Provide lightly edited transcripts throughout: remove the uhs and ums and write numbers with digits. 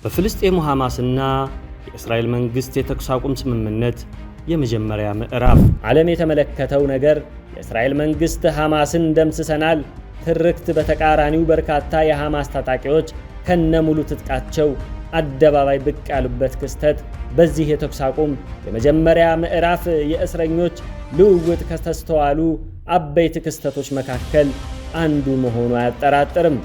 በፍልስጤሙ ሐማስና የእስራኤል መንግስት የተኩስ አቁም ስምምነት የመጀመሪያ ምዕራፍ ዓለም የተመለከተው ነገር የእስራኤል መንግስት ሐማስን ደምስሰናል ትርክት በተቃራኒው በርካታ የሐማስ ታጣቂዎች ከነሙሉ ትጥቃቸው አደባባይ ብቅ ያሉበት ክስተት በዚህ የተኩስ አቁም የመጀመሪያ ምዕራፍ የእስረኞች ልውውጥ ከተስተዋሉ አበይት ክስተቶች መካከል አንዱ መሆኑ አያጠራጥርም።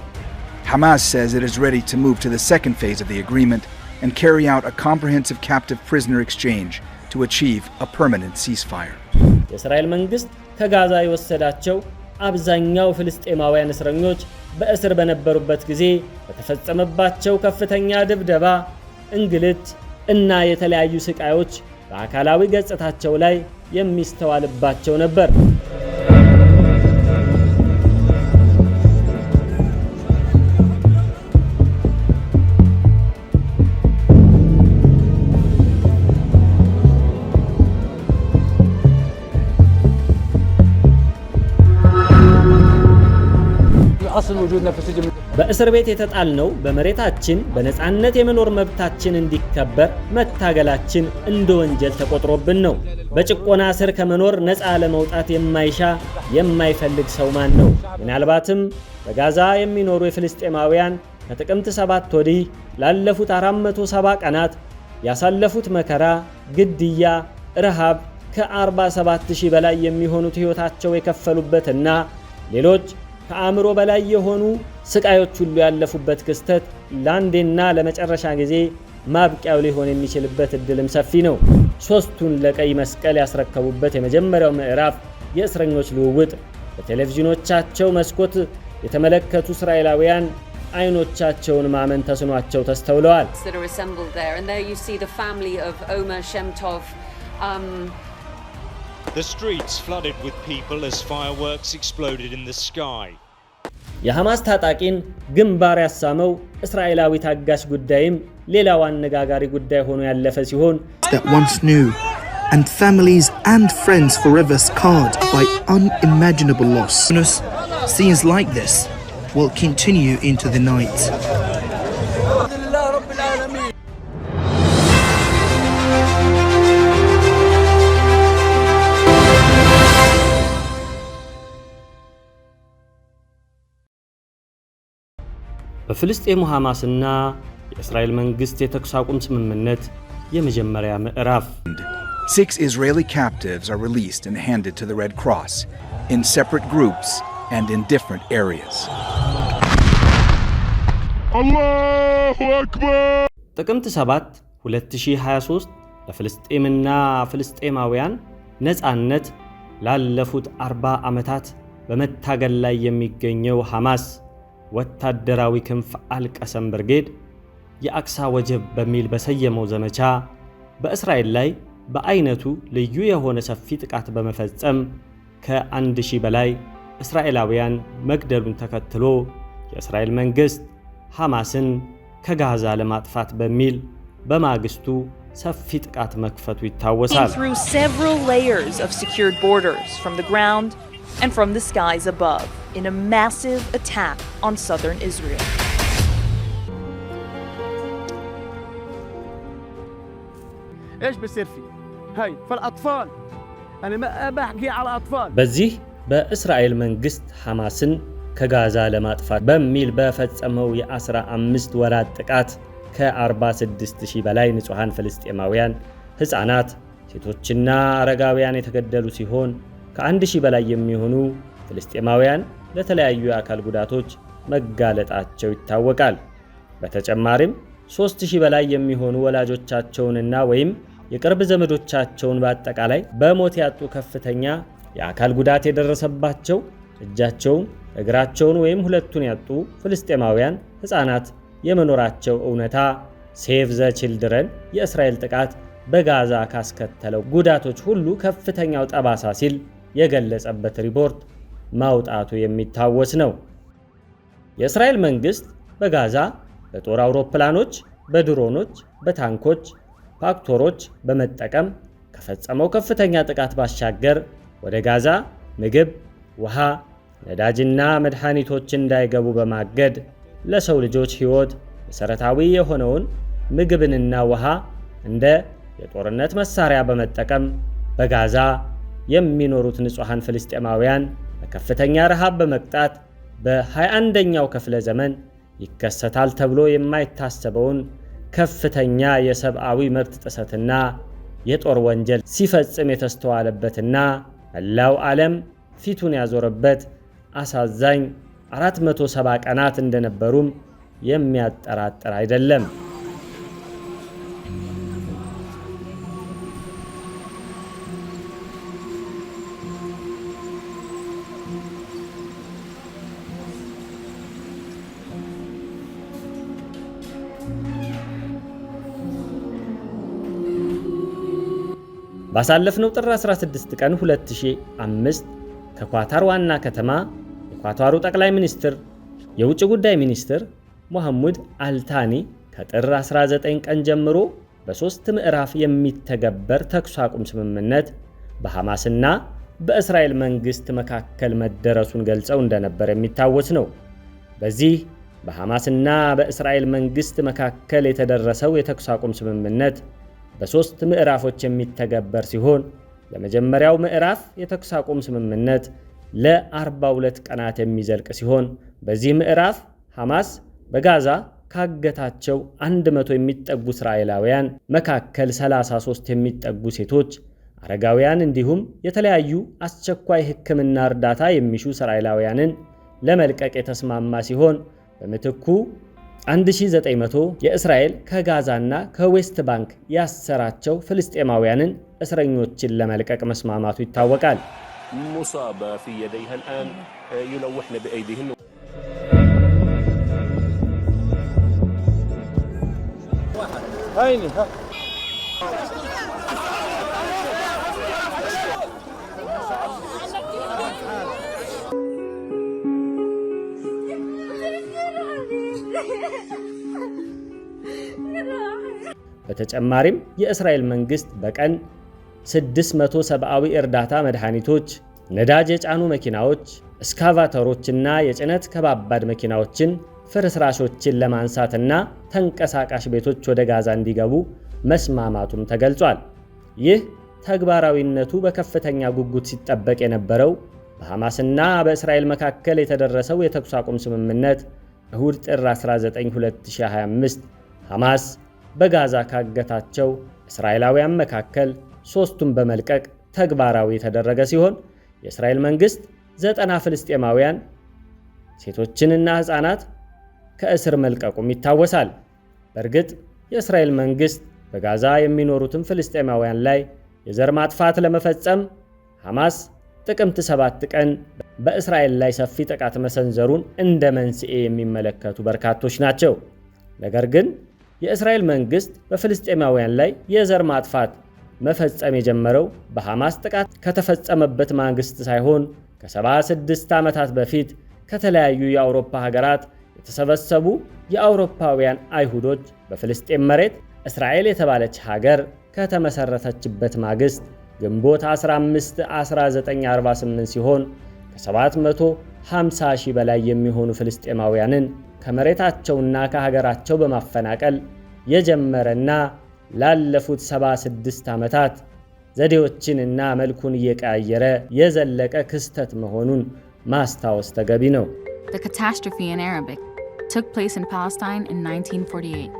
Hamas says it is ready to move to the second phase of the agreement and carry out a comprehensive captive prisoner exchange to achieve a permanent ceasefire. የእስራኤል መንግስት ከጋዛ የወሰዳቸው አብዛኛው ፍልስጤማውያን እስረኞች በእስር በነበሩበት ጊዜ በተፈጸመባቸው ከፍተኛ ድብደባ፣ እንግልት እና የተለያዩ ስቃዮች በአካላዊ ገጽታቸው ላይ የሚስተዋልባቸው ነበር። በእስር ቤት የተጣልነው በመሬታችን በነፃነት የመኖር መብታችን እንዲከበር መታገላችን እንደ ወንጀል ተቆጥሮብን ነው። በጭቆና ስር ከመኖር ነፃ ለመውጣት የማይፈልግ ሰው ማን ነው? ምናልባትም በጋዛ የሚኖሩ የፍልስጤማውያን ከጥቅምት 7 ወዲህ ላለፉት 470 ቀናት ያሳለፉት መከራ፣ ግድያ፣ ረሃብ ከ47000 በላይ የሚሆኑት ሕይወታቸው የከፈሉበትና ሌሎች ከአእምሮ በላይ የሆኑ ስቃዮች ሁሉ ያለፉበት ክስተት ለአንዴና ለመጨረሻ ጊዜ ማብቂያው ሊሆን የሚችልበት እድልም ሰፊ ነው። ሶስቱን ለቀይ መስቀል ያስረከቡበት የመጀመሪያው ምዕራፍ የእስረኞች ልውውጥ በቴሌቪዥኖቻቸው መስኮት የተመለከቱ እስራኤላውያን አይኖቻቸውን ማመን ተስኗቸው ተስተውለዋል። The streets flooded with people as fireworks exploded in the sky. የሐማስ ታጣቂን ግንባር ያሳመው እስራኤላዊ ታጋሽ ጉዳይም ሌላው አነጋጋሪ ጉዳይ ሆኖ ያለፈ ሲሆን that once knew and families and friends forever scarred by unimaginable loss. Scenes like this will continue into the night. በፍልስጤሙ ሐማስና የእስራኤል መንግስት የተኩስ አቁም ስምምነት የመጀመሪያ ምዕራፍ 6 Israeli captives are released and handed to the Red Cross in separate groups and in different areas. Allahu Akbar! ጥቅምት 7 2023 ለፍልስጤምና ፍልስጤማውያን ነፃነት ላለፉት 40 ዓመታት በመታገል ላይ የሚገኘው ሐማስ ወታደራዊ ክንፍ አልቀሰም ብርጌድ የአክሳ ወጀብ በሚል በሰየመው ዘመቻ በእስራኤል ላይ በአይነቱ ልዩ የሆነ ሰፊ ጥቃት በመፈጸም ከ1000 በላይ እስራኤላውያን መግደሉን ተከትሎ የእስራኤል መንግስት ሐማስን ከጋዛ ለማጥፋት በሚል በማግስቱ ሰፊ ጥቃት መክፈቱ ይታወሳል። Through several layers of secured borders from the ground and from the skies above in a massive attack on southern Israel. ايش بصير فيه؟ هاي فالاطفال انا ما بحكي على اطفال. በዚህ በእስራኤል መንግስት ሐማስን ከጋዛ ለማጥፋት በሚል በፈጸመው የ15 ወራት ጥቃት ከ46000 በላይ ንጹሃን ፍልስጤማውያን ህፃናት፣ ሴቶችና አረጋውያን የተገደሉ ሲሆን ከ1000 በላይ የሚሆኑ ፍልስጤማውያን ለተለያዩ የአካል ጉዳቶች መጋለጣቸው ይታወቃል። በተጨማሪም 3000 በላይ የሚሆኑ ወላጆቻቸውንና ወይም የቅርብ ዘመዶቻቸውን በአጠቃላይ በሞት ያጡ ከፍተኛ የአካል ጉዳት የደረሰባቸው እጃቸውን፣ እግራቸውን ወይም ሁለቱን ያጡ ፍልስጤማውያን ህፃናት የመኖራቸው እውነታ ሴቭ ዘ ቺልድረን የእስራኤል ጥቃት በጋዛ ካስከተለው ጉዳቶች ሁሉ ከፍተኛው ጠባሳ ሲል የገለጸበት ሪፖርት ማውጣቱ የሚታወስ ነው። የእስራኤል መንግስት በጋዛ በጦር አውሮፕላኖች፣ በድሮኖች፣ በታንኮች፣ ፓክቶሮች በመጠቀም ከፈጸመው ከፍተኛ ጥቃት ባሻገር ወደ ጋዛ ምግብ፣ ውሃ፣ ነዳጅና መድኃኒቶች እንዳይገቡ በማገድ ለሰው ልጆች ህይወት መሰረታዊ የሆነውን ምግብንና ውሃ እንደ የጦርነት መሳሪያ በመጠቀም በጋዛ የሚኖሩት ንጹሃን ፍልስጤማውያን በከፍተኛ ረሃብ በመቅጣት በ21ኛው ክፍለ ዘመን ይከሰታል ተብሎ የማይታሰበውን ከፍተኛ የሰብአዊ መብት ጥሰትና የጦር ወንጀል ሲፈጽም የተስተዋለበትና መላው ዓለም ፊቱን ያዞረበት አሳዛኝ 470 ቀናት እንደነበሩም የሚያጠራጥር አይደለም። ባሳለፍነው ጥር 16 ቀን 2005 ከኳታር ዋና ከተማ የኳታሩ ጠቅላይ ሚኒስትር የውጭ ጉዳይ ሚኒስትር ሙሐመድ አልታኒ ከጥር 19 ቀን ጀምሮ በሶስት ምዕራፍ የሚተገበር ተኩስ አቁም ስምምነት በሐማስና በእስራኤል መንግስት መካከል መደረሱን ገልጸው እንደነበር የሚታወስ ነው። በዚህ በሐማስና በእስራኤል መንግስት መካከል የተደረሰው የተኩስ አቁም ስምምነት በሶስት ምዕራፎች የሚተገበር ሲሆን የመጀመሪያው ምዕራፍ የተኩስ አቁም ስምምነት ለ42 ቀናት የሚዘልቅ ሲሆን በዚህ ምዕራፍ ሐማስ በጋዛ ካገታቸው 100 የሚጠጉ እስራኤላውያን መካከል 33 የሚጠጉ ሴቶች፣ አረጋውያን እንዲሁም የተለያዩ አስቸኳይ ሕክምና እርዳታ የሚሹ እስራኤላውያንን ለመልቀቅ የተስማማ ሲሆን በምትኩ 1900 የእስራኤል ከጋዛና ከዌስት ባንክ ያሰራቸው ፍልስጤማውያንን እስረኞችን ለመልቀቅ መስማማቱ ይታወቃል። مصابة في يديها الآن يلوحن بأيديهن. هيني ها በተጨማሪም የእስራኤል መንግስት በቀን 600 ሰብአዊ እርዳታ መድኃኒቶች፣ ነዳጅ የጫኑ መኪናዎች፣ እስካቫተሮችና የጭነት ከባባድ መኪናዎችን ፍርስራሾችን ለማንሳትና ተንቀሳቃሽ ቤቶች ወደ ጋዛ እንዲገቡ መስማማቱም ተገልጿል። ይህ ተግባራዊነቱ በከፍተኛ ጉጉት ሲጠበቅ የነበረው በሐማስና በእስራኤል መካከል የተደረሰው የተኩስ አቁም ስምምነት እሁድ ጥር 19 2025 ሐማስ በጋዛ ካገታቸው እስራኤላውያን መካከል ሦስቱን በመልቀቅ ተግባራዊ የተደረገ ሲሆን የእስራኤል መንግስት 90 ፍልስጤማውያን ሴቶችንና ሕፃናት ከእስር መልቀቁም ይታወሳል። በእርግጥ የእስራኤል መንግስት በጋዛ የሚኖሩትን ፍልስጤማውያን ላይ የዘር ማጥፋት ለመፈጸም ሐማስ ጥቅምት 7 ቀን በእስራኤል ላይ ሰፊ ጥቃት መሰንዘሩን እንደ መንስኤ የሚመለከቱ በርካቶች ናቸው። ነገር ግን የእስራኤል መንግስት በፍልስጤማውያን ላይ የዘር ማጥፋት መፈጸም የጀመረው በሐማስ ጥቃት ከተፈጸመበት ማግስት ሳይሆን ከ76 ዓመታት በፊት ከተለያዩ የአውሮፓ ሀገራት የተሰበሰቡ የአውሮፓውያን አይሁዶች በፍልስጤም መሬት እስራኤል የተባለች ሀገር ከተመሰረተችበት ማግስት ግንቦት 15 1948 ሲሆን ከ750 ሺህ በላይ የሚሆኑ ፍልስጤማውያንን ከመሬታቸውና ከሀገራቸው በማፈናቀል የጀመረና ላለፉት 76 ዓመታት ዘዴዎችንና መልኩን እየቀያየረ የዘለቀ ክስተት መሆኑን ማስታወስ ተገቢ ነው። The catastrophe in Arabic took place in Palestine in 1948,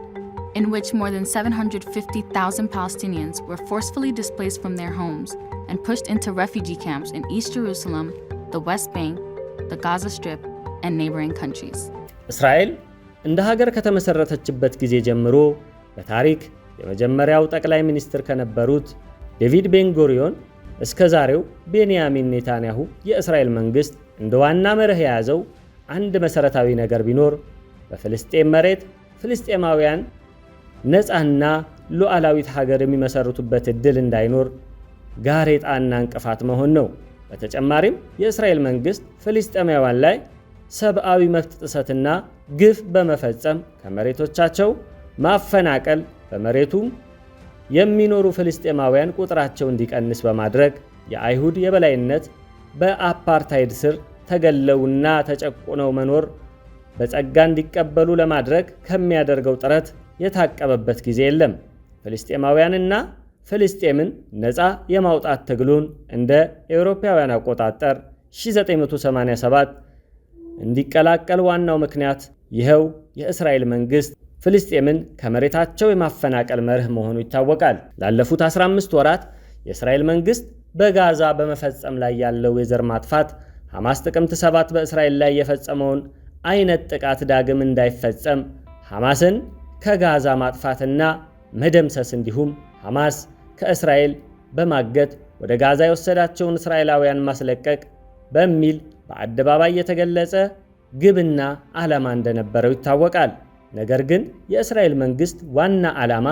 in which more than 750,000 Palestinians were forcefully displaced from their homes and pushed into refugee camps in East Jerusalem, the West Bank, the Gaza Strip, and neighboring countries. እስራኤል እንደ ሀገር ከተመሰረተችበት ጊዜ ጀምሮ በታሪክ የመጀመሪያው ጠቅላይ ሚኒስትር ከነበሩት ዴቪድ ቤንጎሪዮን እስከ ዛሬው ቤንያሚን ኔታንያሁ የእስራኤል መንግስት እንደ ዋና መርህ የያዘው አንድ መሰረታዊ ነገር ቢኖር በፍልስጤም መሬት ፍልስጤማውያን ነፃና ሉዓላዊት ሀገር የሚመሰርቱበት እድል እንዳይኖር ጋሬጣና እንቅፋት መሆን ነው። በተጨማሪም የእስራኤል መንግስት ፍልስጤማውያን ላይ ሰብአዊ መብት ጥሰትና ግፍ በመፈጸም ከመሬቶቻቸው ማፈናቀል፣ በመሬቱም የሚኖሩ ፍልስጤማውያን ቁጥራቸው እንዲቀንስ በማድረግ የአይሁድ የበላይነት በአፓርታይድ ስር ተገለውና ተጨቁነው መኖር በጸጋ እንዲቀበሉ ለማድረግ ከሚያደርገው ጥረት የታቀበበት ጊዜ የለም። ፍልስጤማውያንና ፍልስጤምን ነፃ የማውጣት ትግሉን እንደ አውሮፓውያን አቆጣጠር 1987 እንዲቀላቀል ዋናው ምክንያት ይኸው የእስራኤል መንግስት ፍልስጤምን ከመሬታቸው የማፈናቀል መርህ መሆኑ ይታወቃል። ላለፉት 15 ወራት የእስራኤል መንግስት በጋዛ በመፈጸም ላይ ያለው የዘር ማጥፋት ሐማስ ጥቅምት 7 በእስራኤል ላይ የፈጸመውን አይነት ጥቃት ዳግም እንዳይፈጸም ሐማስን ከጋዛ ማጥፋትና መደምሰስ እንዲሁም ሐማስ ከእስራኤል በማገት ወደ ጋዛ የወሰዳቸውን እስራኤላውያን ማስለቀቅ በሚል በአደባባይ የተገለጸ ግብና ዓላማ እንደነበረው ይታወቃል። ነገር ግን የእስራኤል መንግስት ዋና ዓላማ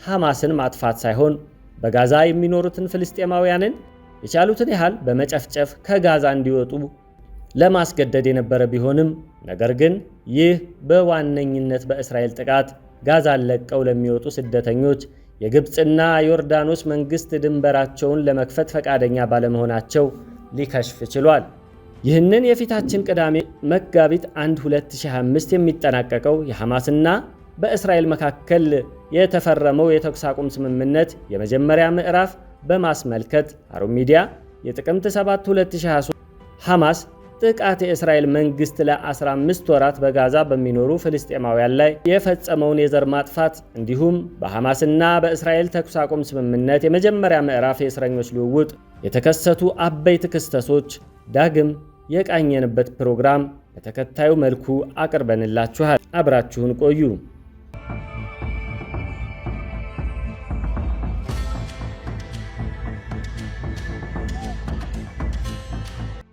ሐማስን ማጥፋት ሳይሆን በጋዛ የሚኖሩትን ፍልስጤማውያንን የቻሉትን ያህል በመጨፍጨፍ ከጋዛ እንዲወጡ ለማስገደድ የነበረ ቢሆንም ነገር ግን ይህ በዋነኝነት በእስራኤል ጥቃት ጋዛን ለቀው ለሚወጡ ስደተኞች የግብፅና ዮርዳኖስ መንግስት ድንበራቸውን ለመክፈት ፈቃደኛ ባለመሆናቸው ሊከሽፍ ችሏል። ይህንን የፊታችን ቅዳሜ መጋቢት 1 2025 የሚጠናቀቀው የሐማስና በእስራኤል መካከል የተፈረመው የተኩስ አቁም ስምምነት የመጀመሪያ ምዕራፍ በማስመልከት ሃሩን ሚዲያ የጥቅምት 7 2023 ሐማስ ጥቃት የእስራኤል መንግስት ለ15 ወራት በጋዛ በሚኖሩ ፍልስጤማውያን ላይ የፈጸመውን የዘር ማጥፋት እንዲሁም በሐማስና በእስራኤል ተኩስ አቁም ስምምነት የመጀመሪያ ምዕራፍ የእስረኞች ልውውጥ የተከሰቱ አበይት ክስተቶች ዳግም የቃኘንበት ፕሮግራም በተከታዩ መልኩ አቅርበንላችኋል። አብራችሁን ቆዩ።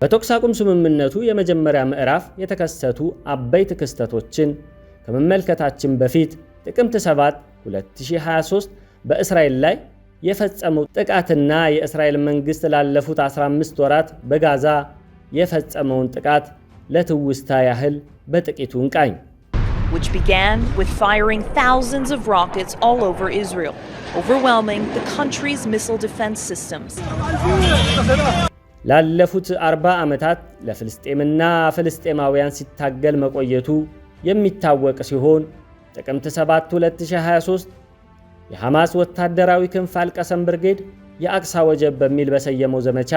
በተኩስ አቁም ስምምነቱ የመጀመሪያ ምዕራፍ የተከሰቱ አበይት ክስተቶችን ከመመልከታችን በፊት ጥቅምት 7 2023 በእስራኤል ላይ የፈጸመው ጥቃትና የእስራኤል መንግስት ላለፉት 15 ወራት በጋዛ የፈጸመውን ጥቃት ለትውስታ ያህል በጥቂቱ እንቃኝ። which began with firing thousands of rockets all over Israel, overwhelming the country's missile defense systems. ላለፉት 40 ዓመታት ለፍልስጤምና ፍልስጤማውያን ሲታገል መቆየቱ የሚታወቅ ሲሆን ጥቅምት 7 2023 የሐማስ ወታደራዊ ክንፍ አልቀሰም ብርጌድ የአቅሳ ወጀብ በሚል በሰየመው ዘመቻ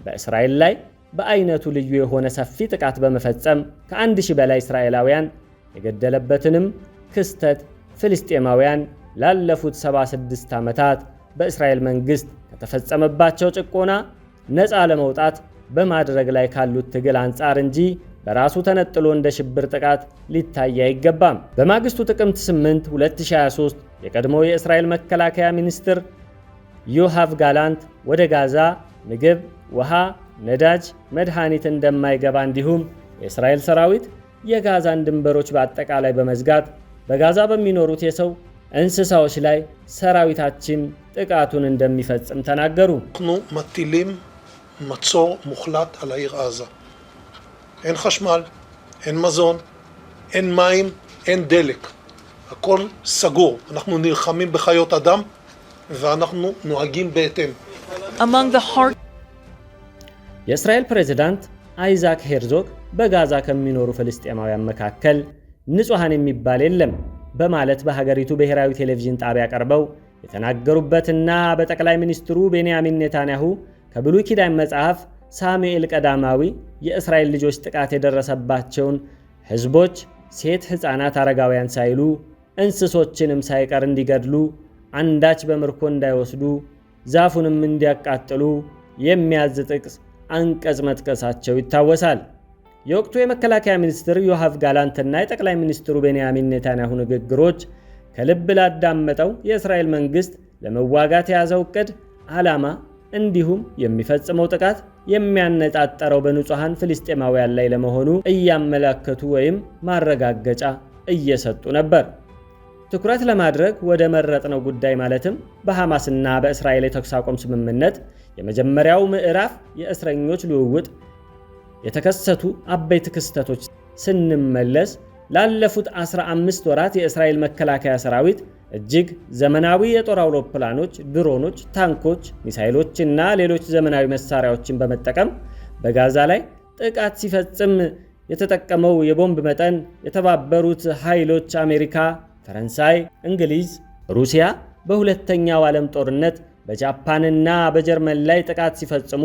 በእስራኤል ላይ በአይነቱ ልዩ የሆነ ሰፊ ጥቃት በመፈጸም ከ1000 በላይ እስራኤላውያን የገደለበትንም ክስተት ፍልስጤማውያን ላለፉት 76 ዓመታት በእስራኤል መንግስት ከተፈጸመባቸው ጭቆና ነፃ ለመውጣት በማድረግ ላይ ካሉት ትግል አንጻር እንጂ በራሱ ተነጥሎ እንደ ሽብር ጥቃት ሊታይ አይገባም። በማግስቱ ጥቅምት 8 2023 የቀድሞ የእስራኤል መከላከያ ሚኒስትር ዮአቭ ጋላንት ወደ ጋዛ ምግብ፣ ውሃ፣ ነዳጅ፣ መድኃኒት እንደማይገባ እንዲሁም የእስራኤል ሰራዊት የጋዛን ድንበሮች በአጠቃላይ በመዝጋት በጋዛ በሚኖሩት የሰው እንስሳዎች ላይ ሰራዊታችን ጥቃቱን እንደሚፈጽም ተናገሩ። מצור מוחלט על העיר עזה. אין חשמל, אין מזון, אין מים, אין דלק. הכל סגור. אנחנו נלחמים בחיות אדם ואנחנו נוהגים בהתאם. Among the hard የእስራኤል ፕሬዝዳንት አይዛክ ሄርዞግ በጋዛ ከሚኖሩ ፍልስጤማውያን መካከል ንጹሃን የሚባል የለም በማለት በሀገሪቱ ብሔራዊ ቴሌቪዥን ጣቢያ ቀርበው የተናገሩበትና በጠቅላይ ሚኒስትሩ ቤንያሚን ኔታንያሁ ከብሉይ ኪዳን መጽሐፍ ሳሙኤል ቀዳማዊ የእስራኤል ልጆች ጥቃት የደረሰባቸውን ሕዝቦች ሴት፣ ሕፃናት፣ አረጋውያን ሳይሉ እንስሶችንም ሳይቀር እንዲገድሉ፣ አንዳች በምርኮ እንዳይወስዱ፣ ዛፉንም እንዲያቃጥሉ የሚያዝ ጥቅስ አንቀጽ መጥቀሳቸው ይታወሳል። የወቅቱ የመከላከያ ሚኒስትር ዮአቭ ጋላንትና የጠቅላይ ሚኒስትሩ ቤንያሚን ኔታንያሁ ንግግሮች ከልብ ላዳመጠው የእስራኤል መንግስት ለመዋጋት የያዘው ዕቅድ ዓላማ እንዲሁም የሚፈጽመው ጥቃት የሚያነጣጠረው በንጹሃን ፍልስጤማውያን ላይ ለመሆኑ እያመለከቱ ወይም ማረጋገጫ እየሰጡ ነበር። ትኩረት ለማድረግ ወደ መረጥነው ጉዳይ ማለትም በሐማስና በእስራኤል የተኩስ አቁም ስምምነት የመጀመሪያው ምዕራፍ የእስረኞች ልውውጥ የተከሰቱ አበይት ክስተቶች ስንመለስ ላለፉት 15 ወራት የእስራኤል መከላከያ ሰራዊት እጅግ ዘመናዊ የጦር አውሮፕላኖች፣ ድሮኖች፣ ታንኮች፣ ሚሳኤሎች እና ሌሎች ዘመናዊ መሳሪያዎችን በመጠቀም በጋዛ ላይ ጥቃት ሲፈጽም የተጠቀመው የቦምብ መጠን የተባበሩት ኃይሎች አሜሪካ ፈረንሳይ፣ እንግሊዝ፣ ሩሲያ በሁለተኛው ዓለም ጦርነት በጃፓንና በጀርመን ላይ ጥቃት ሲፈጽሙ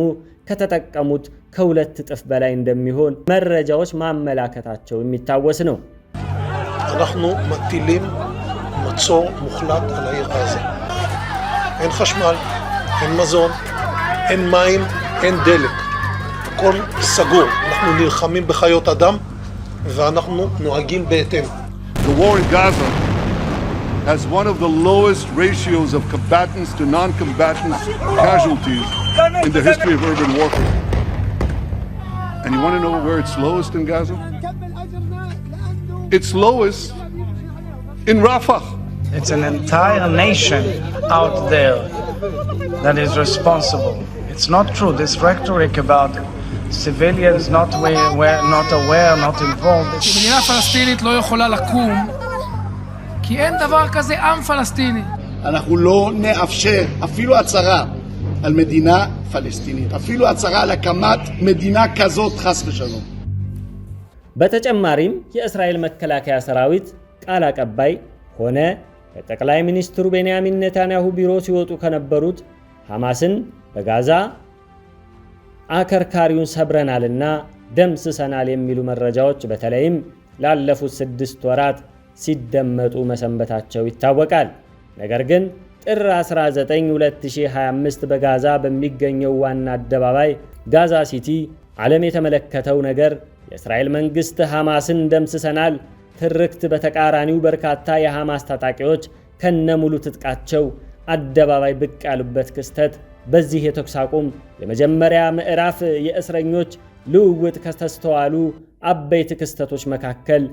ከተጠቀሙት ከሁለት እጥፍ በላይ እንደሚሆን መረጃዎች ማመላከታቸው የሚታወስ ነው። אנחנו מטילים מצור מוחלט על העיר עזה. אין חשמל, אין מזון, אין מים, אין דלק. הכל סגור. אנחנו נלחמים בחיות אדם ואנחנו נוהגים בהתאם. The war in Gaza has one of the lowest ratios of combatants to non-combatants casualties in the history of urban warfare. And you want to know where it's lowest in Gaza? It's lowest in Rafah. It's an entire nation out there that is responsible. It's not true. This rhetoric about civilians not aware, not involved. מדינה פלסטינית לא יכולה לקום כי אין דבר כזה עם פלסטיני. אנחנו לא נאפשר אפילו הצהרה על מדינה פלסטינית, אפילו הצהרה על הקמת מדינה כזאת חס ושלום. በተጨማሪም የእስራኤል መከላከያ ሰራዊት ቃል አቀባይ ሆነ ከጠቅላይ ሚኒስትሩ ቤንያሚን ኔታንያሁ ቢሮ ሲወጡ ከነበሩት ሐማስን በጋዛ አከርካሪውን ሰብረናልና ደምስሰናል የሚሉ መረጃዎች በተለይም ላለፉት 6 ወራት ሲደመጡ መሰንበታቸው ይታወቃል። ነገር ግን ጥር 19 2025 በጋዛ በሚገኘው ዋና አደባባይ ጋዛ ሲቲ ዓለም የተመለከተው ነገር የእስራኤል መንግስት ሐማስን ደምስሰናል ትርክት በተቃራኒው በርካታ የሐማስ ታጣቂዎች ከነሙሉ ትጥቃቸው አደባባይ ብቅ ያሉበት ክስተት በዚህ የተኩስ አቁም የመጀመሪያ ምዕራፍ የእስረኞች ልውውጥ ከተስተዋሉ አበይት ክስተቶች መካከል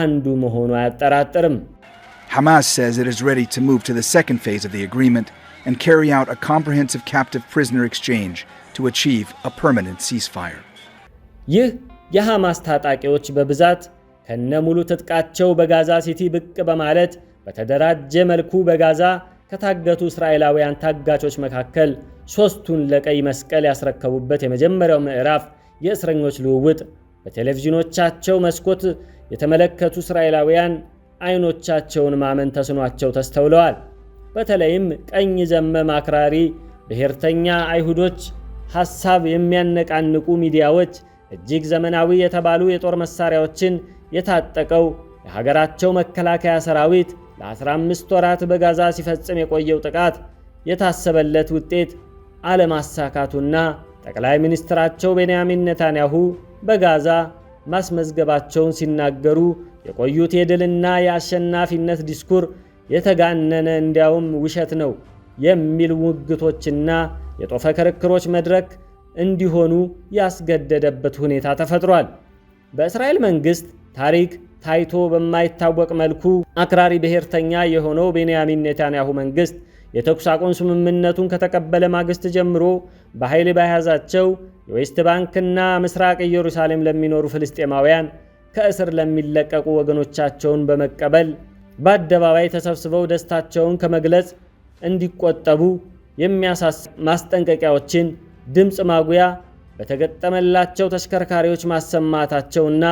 አንዱ መሆኑ አያጠራጥርም። Hamas says it is ready to move to the second phase of the agreement and carry out a comprehensive captive prisoner exchange to achieve a permanent ceasefire. ይህ የሐማስ ታጣቂዎች በብዛት ከነሙሉ ትጥቃቸው በጋዛ ሲቲ ብቅ በማለት በተደራጀ መልኩ በጋዛ ከታገቱ እስራኤላውያን ታጋቾች መካከል 3ቱን ለቀይ መስቀል ያስረከቡበት የመጀመሪያው ምዕራፍ የእስረኞች ልውውጥ በቴሌቪዥኖቻቸው መስኮት የተመለከቱ እስራኤላውያን አይኖቻቸውን ማመን ተስኗቸው ተስተውለዋል። በተለይም ቀኝ ዘመም አክራሪ ብሔርተኛ አይሁዶች ሐሳብ የሚያነቃንቁ ሚዲያዎች እጅግ ዘመናዊ የተባሉ የጦር መሳሪያዎችን የታጠቀው የሀገራቸው መከላከያ ሰራዊት ለ15 ወራት በጋዛ ሲፈጽም የቆየው ጥቃት የታሰበለት ውጤት አለማሳካቱና ጠቅላይ ሚኒስትራቸው ቤንያሚን ኔታንያሁ በጋዛ ማስመዝገባቸውን ሲናገሩ የቆዩት የድልና የአሸናፊነት ዲስኩር የተጋነነ እንዲያውም ውሸት ነው የሚል ውግቶችና የጦፈ ክርክሮች መድረክ እንዲሆኑ ያስገደደበት ሁኔታ ተፈጥሯል። በእስራኤል መንግስት ታሪክ ታይቶ በማይታወቅ መልኩ አክራሪ ብሔርተኛ የሆነው ቤንያሚን ኔታንያሁ መንግስት የተኩስ አቁም ስምምነቱን ከተቀበለ ማግስት ጀምሮ በኃይል በያዛቸው የዌስት ባንክና ምስራቅ ኢየሩሳሌም ለሚኖሩ ፍልስጤማውያን ከእስር ለሚለቀቁ ወገኖቻቸውን በመቀበል በአደባባይ ተሰብስበው ደስታቸውን ከመግለጽ እንዲቆጠቡ የሚያሳስብ ማስጠንቀቂያዎችን ድምጽ ማጉያ በተገጠመላቸው ተሽከርካሪዎች ማሰማታቸውና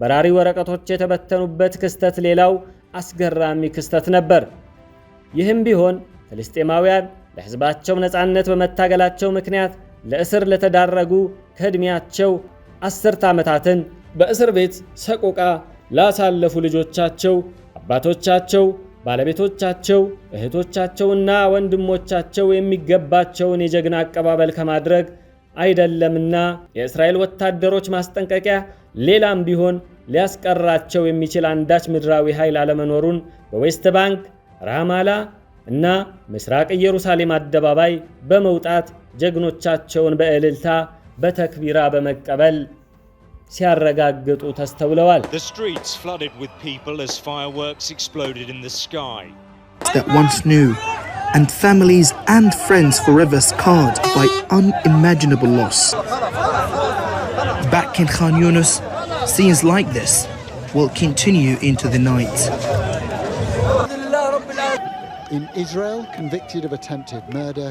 በራሪ ወረቀቶች የተበተኑበት ክስተት ሌላው አስገራሚ ክስተት ነበር። ይህም ቢሆን ፍልስጤማውያን ለሕዝባቸው ነፃነት በመታገላቸው ምክንያት ለእስር ለተዳረጉ ከዕድሜያቸው 10 ዓመታትን በእስር ቤት ሰቆቃ ላሳለፉ ልጆቻቸው፣ አባቶቻቸው፣ ባለቤቶቻቸው፣ እህቶቻቸውና ወንድሞቻቸው የሚገባቸውን የጀግና አቀባበል ከማድረግ አይደለምና የእስራኤል ወታደሮች ማስጠንቀቂያ ሌላም ቢሆን ሊያስቀራቸው የሚችል አንዳች ምድራዊ ኃይል አለመኖሩን በዌስት ባንክ፣ ራማላ እና ምስራቅ ኢየሩሳሌም አደባባይ በመውጣት ጀግኖቻቸውን በእልልታ በተክቢራ በመቀበል ሲያረጋግጡ ተስተውለዋል። The streets flooded with people as fireworks exploded in the sky. That once knew, and families and friends forever scarred by unimaginable loss. Back in Khan Yunis, scenes like this will continue into the night. In Israel, convicted of attempted murder,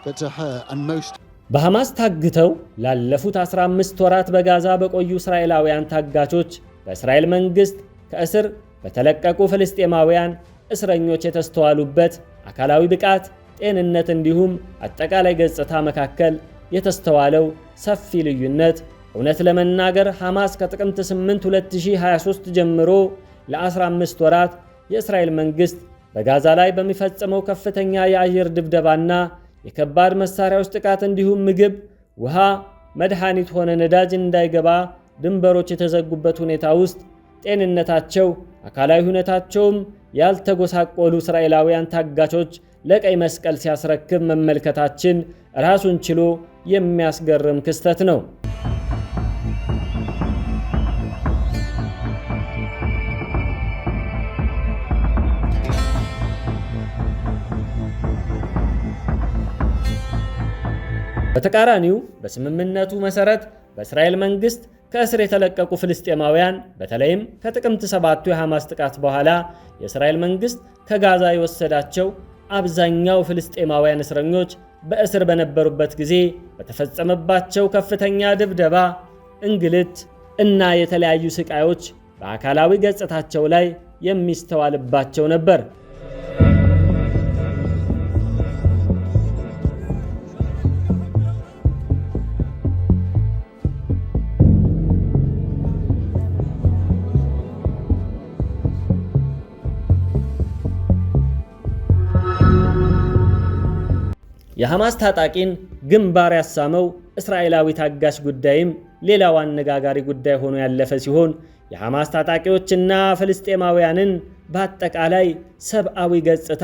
but to her and most በሐማስ ታግተው ላለፉት 15 ወራት በጋዛ በቆዩ እስራኤላውያን ታጋቾች በእስራኤል መንግስት ከእስር በተለቀቁ ፍልስጤማውያን እስረኞች የተስተዋሉበት አካላዊ ብቃት፣ ጤንነት እንዲሁም አጠቃላይ ገጽታ መካከል የተስተዋለው ሰፊ ልዩነት እውነት ለመናገር ሐማስ ከጥቅምት 8 2023 ጀምሮ ለ15 ወራት የእስራኤል መንግስት በጋዛ ላይ በሚፈጽመው ከፍተኛ የአየር ድብደባና የከባድ መሳሪያዎች ጥቃት እንዲሁም ምግብ፣ ውሃ፣ መድኃኒት ሆነ ነዳጅ እንዳይገባ ድንበሮች የተዘጉበት ሁኔታ ውስጥ ጤንነታቸው፣ አካላዊ ሁኔታቸውም ያልተጎሳቆሉ እስራኤላውያን ታጋቾች ለቀይ መስቀል ሲያስረክብ መመልከታችን ራሱን ችሎ የሚያስገርም ክስተት ነው። በተቃራኒው በስምምነቱ መሰረት በእስራኤል መንግስት ከእስር የተለቀቁ ፍልስጤማውያን በተለይም ከጥቅምት 7ቱ የሐማስ ጥቃት በኋላ የእስራኤል መንግስት ከጋዛ የወሰዳቸው አብዛኛው ፍልስጤማውያን እስረኞች በእስር በነበሩበት ጊዜ በተፈጸመባቸው ከፍተኛ ድብደባ፣ እንግልት እና የተለያዩ ስቃዮች በአካላዊ ገጽታቸው ላይ የሚስተዋልባቸው ነበር። የሐማስ ታጣቂን ግንባር ያሳመው እስራኤላዊ ታጋሽ ጉዳይም ሌላው አነጋጋሪ ጉዳይ ሆኖ ያለፈ ሲሆን የሐማስ ታጣቂዎችና ፍልስጤማውያንን በአጠቃላይ ሰብአዊ ገጽታ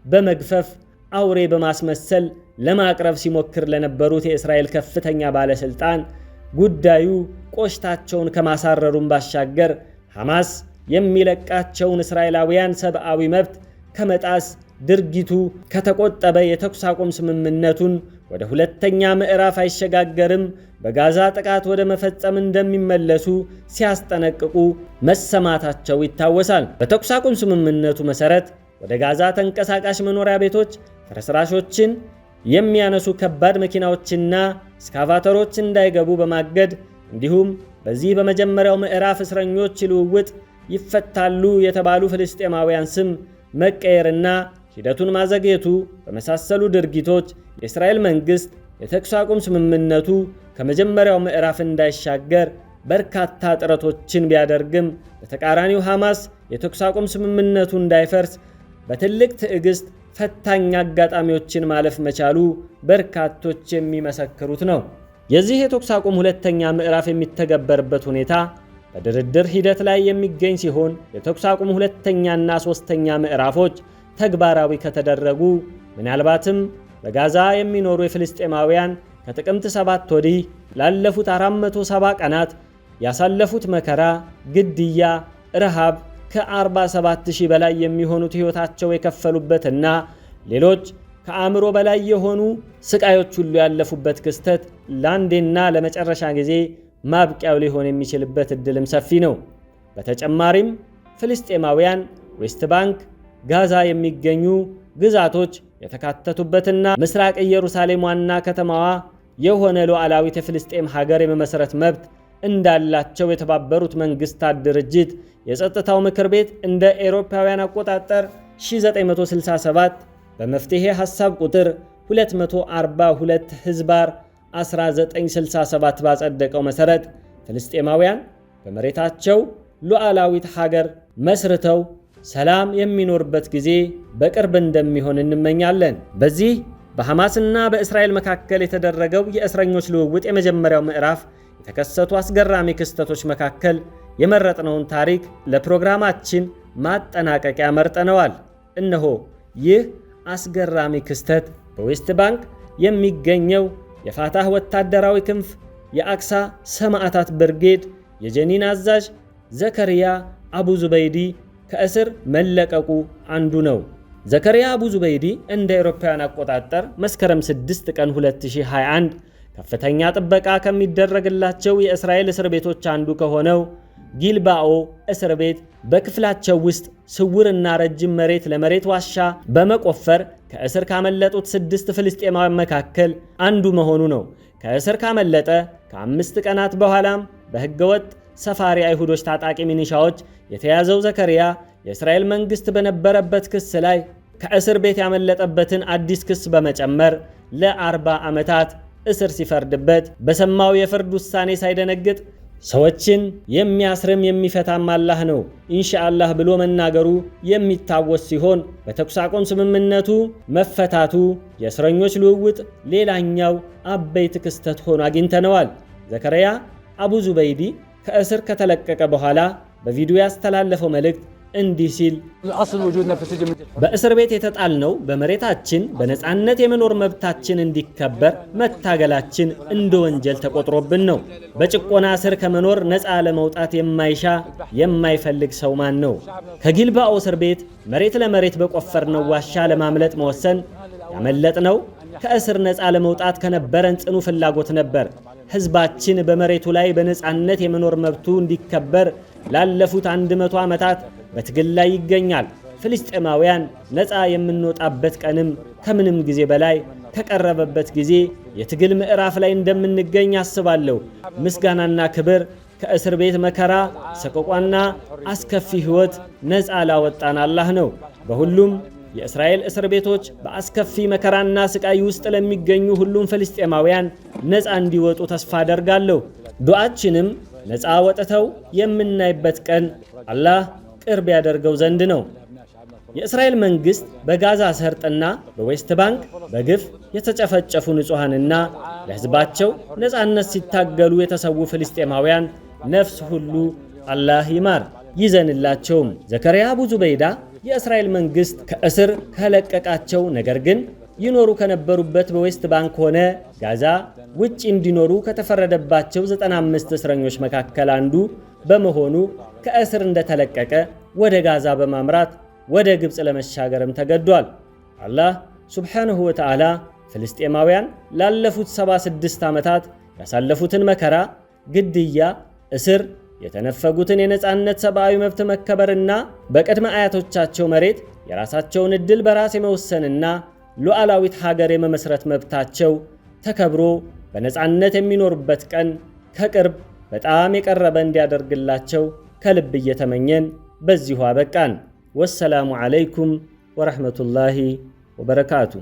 በመግፈፍ አውሬ በማስመሰል ለማቅረብ ሲሞክር ለነበሩት የእስራኤል ከፍተኛ ባለስልጣን ጉዳዩ ቆሽታቸውን ከማሳረሩም ባሻገር ሐማስ የሚለቃቸውን እስራኤላውያን ሰብአዊ መብት ከመጣስ ድርጊቱ ከተቆጠበ የተኩስ አቁም ስምምነቱን ወደ ሁለተኛ ምዕራፍ አይሸጋገርም፣ በጋዛ ጥቃት ወደ መፈጸም እንደሚመለሱ ሲያስጠነቅቁ መሰማታቸው ይታወሳል። በተኩስ አቁም ስምምነቱ መሰረት ወደ ጋዛ ተንቀሳቃሽ መኖሪያ ቤቶች ፍርስራሾችን የሚያነሱ ከባድ መኪናዎችና እስካቫተሮች እንዳይገቡ በማገድ እንዲሁም በዚህ በመጀመሪያው ምዕራፍ እስረኞች ልውውጥ ይፈታሉ የተባሉ ፍልስጤማውያን ስም መቀየርና ሂደቱን ማዘግየቱ በመሳሰሉ ድርጊቶች የእስራኤል መንግስት የተኩስ አቁም ስምምነቱ ከመጀመሪያው ምዕራፍ እንዳይሻገር በርካታ ጥረቶችን ቢያደርግም በተቃራኒው ሐማስ የተኩስ አቁም ስምምነቱ እንዳይፈርስ በትልቅ ትዕግስት ፈታኝ አጋጣሚዎችን ማለፍ መቻሉ በርካቶች የሚመሰክሩት ነው። የዚህ የተኩስ አቁም ሁለተኛ ምዕራፍ የሚተገበርበት ሁኔታ በድርድር ሂደት ላይ የሚገኝ ሲሆን የተኩስ አቁም ሁለተኛና ሶስተኛ ምዕራፎች ተግባራዊ ከተደረጉ ምናልባትም በጋዛ የሚኖሩ የፍልስጤማውያን ከጥቅምት 7 ወዲህ ላለፉት 470 ቀናት ያሳለፉት መከራ፣ ግድያ፣ ረሃብ ከ47000 በላይ የሚሆኑት ሕይወታቸው የከፈሉበትና ሌሎች ከአእምሮ በላይ የሆኑ ስቃዮች ሁሉ ያለፉበት ክስተት ለአንዴና ለመጨረሻ ጊዜ ማብቂያው ሊሆን የሚችልበት እድልም ሰፊ ነው። በተጨማሪም ፍልስጤማውያን ዌስት ባንክ፣ ጋዛ የሚገኙ ግዛቶች የተካተቱበትና ምስራቅ ኢየሩሳሌም ዋና ከተማዋ የሆነ ሉዓላዊት የፍልስጤም ሀገር የመመስረት መብት እንዳላቸው የተባበሩት መንግስታት ድርጅት የጸጥታው ምክር ቤት እንደ አውሮፓውያን አቆጣጠር 1967 በመፍትሄ ሐሳብ ቁጥር 242 ህዝባር 1967 ባጸደቀው መሰረት ፍልስጤማውያን በመሬታቸው ሉዓላዊት ሀገር መስርተው ሰላም የሚኖርበት ጊዜ በቅርብ እንደሚሆን እንመኛለን። በዚህ በሐማስና በእስራኤል መካከል የተደረገው የእስረኞች ልውውጥ የመጀመሪያው ምዕራፍ የተከሰቱ አስገራሚ ክስተቶች መካከል የመረጥነውን ታሪክ ለፕሮግራማችን ማጠናቀቂያ መርጠነዋል። እነሆ ይህ አስገራሚ ክስተት በዌስት ባንክ የሚገኘው የፋታህ ወታደራዊ ክንፍ የአክሳ ሰማዕታት ብርጌድ የጀኒን አዛዥ ዘከሪያ አቡ ዙበይዲ ከእስር መለቀቁ አንዱ ነው። ዘከሪያ አቡ ዙበይዲ እንደ አውሮፓውያን አቆጣጠር መስከረም 6 ቀን 2021 ከፍተኛ ጥበቃ ከሚደረግላቸው የእስራኤል እስር ቤቶች አንዱ ከሆነው ጊልባኦ እስር ቤት በክፍላቸው ውስጥ ስውርና ረጅም መሬት ለመሬት ዋሻ በመቆፈር ከእስር ካመለጡት 6 ፍልስጤማውያን መካከል አንዱ መሆኑ ነው። ከእስር ካመለጠ ከ5 ቀናት በኋላም በህገወጥ ሰፋሪ አይሁዶች ታጣቂ ሚኒሻዎች የተያዘው ዘከሪያ የእስራኤል መንግስት በነበረበት ክስ ላይ ከእስር ቤት ያመለጠበትን አዲስ ክስ በመጨመር ለ40 ዓመታት እስር ሲፈርድበት በሰማው የፍርድ ውሳኔ ሳይደነግጥ ሰዎችን የሚያስርም የሚፈታም አላህ ነው ኢንሻአላህ ብሎ መናገሩ የሚታወስ ሲሆን በተኩስ አቁም ስምምነቱ መፈታቱ የእስረኞች ልውውጥ ሌላኛው አበይት ክስተት ሆኖ አግኝተነዋል። ዘከሪያ አቡ ዙበይዲ ከእስር ከተለቀቀ በኋላ በቪዲዮ ያስተላለፈው መልእክት እንዲህ ሲል በእስር ቤት የተጣልነው በመሬታችን በነጻነት የመኖር መብታችን እንዲከበር መታገላችን እንደ ወንጀል ተቆጥሮብን ነው። በጭቆና ስር ከመኖር ነፃ ለመውጣት የማይሻ የማይፈልግ ሰው ማን ነው? ከጊልባኦ እስር ቤት መሬት ለመሬት በቆፈርነው ዋሻ ለማምለጥ መወሰን ያመለጥነው ከእስር ነፃ ለመውጣት ከነበረን ጽኑ ፍላጎት ነበር። ህዝባችን በመሬቱ ላይ በነጻነት የመኖር መብቱ እንዲከበር ላለፉት 100 ዓመታት በትግል ላይ ይገኛል። ፍልስጤማውያን ነፃ የምንወጣበት ቀንም ከምንም ጊዜ በላይ ከቀረበበት ጊዜ የትግል ምዕራፍ ላይ እንደምንገኝ አስባለሁ። ምስጋናና ክብር ከእስር ቤት መከራ፣ ሰቆቋና አስከፊ ህይወት ነፃ ላወጣን አላህ ነው። በሁሉም የእስራኤል እስር ቤቶች በአስከፊ መከራና ስቃይ ውስጥ ለሚገኙ ሁሉም ፍልስጤማውያን ነፃ እንዲወጡ ተስፋ አደርጋለሁ። ዱዓችንም ነፃ ወጥተው የምናይበት ቀን አላህ ቅርብ ያደርገው ዘንድ ነው። የእስራኤል መንግስት በጋዛ ሰርጥና በዌስት ባንክ በግፍ የተጨፈጨፉ ንጹሃንና ለህዝባቸው ነፃነት ሲታገሉ የተሰዉ ፍልስጤማውያን ነፍስ ሁሉ አላህ ይማር ይዘንላቸውም። ዘከሪያ አቡ ዙበይዳ የእስራኤል መንግስት ከእስር ከለቀቃቸው ነገር ግን ይኖሩ ከነበሩበት በዌስት ባንክ ሆነ ጋዛ ውጭ እንዲኖሩ ከተፈረደባቸው 95 እስረኞች መካከል አንዱ በመሆኑ ከእስር እንደተለቀቀ ወደ ጋዛ በማምራት ወደ ግብጽ ለመሻገርም ተገዷል። አላህ ሱብሓነሁ ወተዓላ ፍልስጤማውያን ላለፉት 76 ዓመታት ያሳለፉትን መከራ፣ ግድያ፣ እስር የተነፈጉትን የነጻነት ሰብአዊ መብት መከበርና በቅድመ አያቶቻቸው መሬት የራሳቸውን ዕድል በራስ የመወሰንና ሉዓላዊት ሀገር የመመስረት መብታቸው ተከብሮ በነጻነት የሚኖሩበት ቀን ከቅርብ በጣም የቀረበ እንዲያደርግላቸው ከልብ እየተመኘን በዚሁ አበቃን። ወሰላሙ ዓለይኩም ወረሕመቱላሂ ወበረካቱ።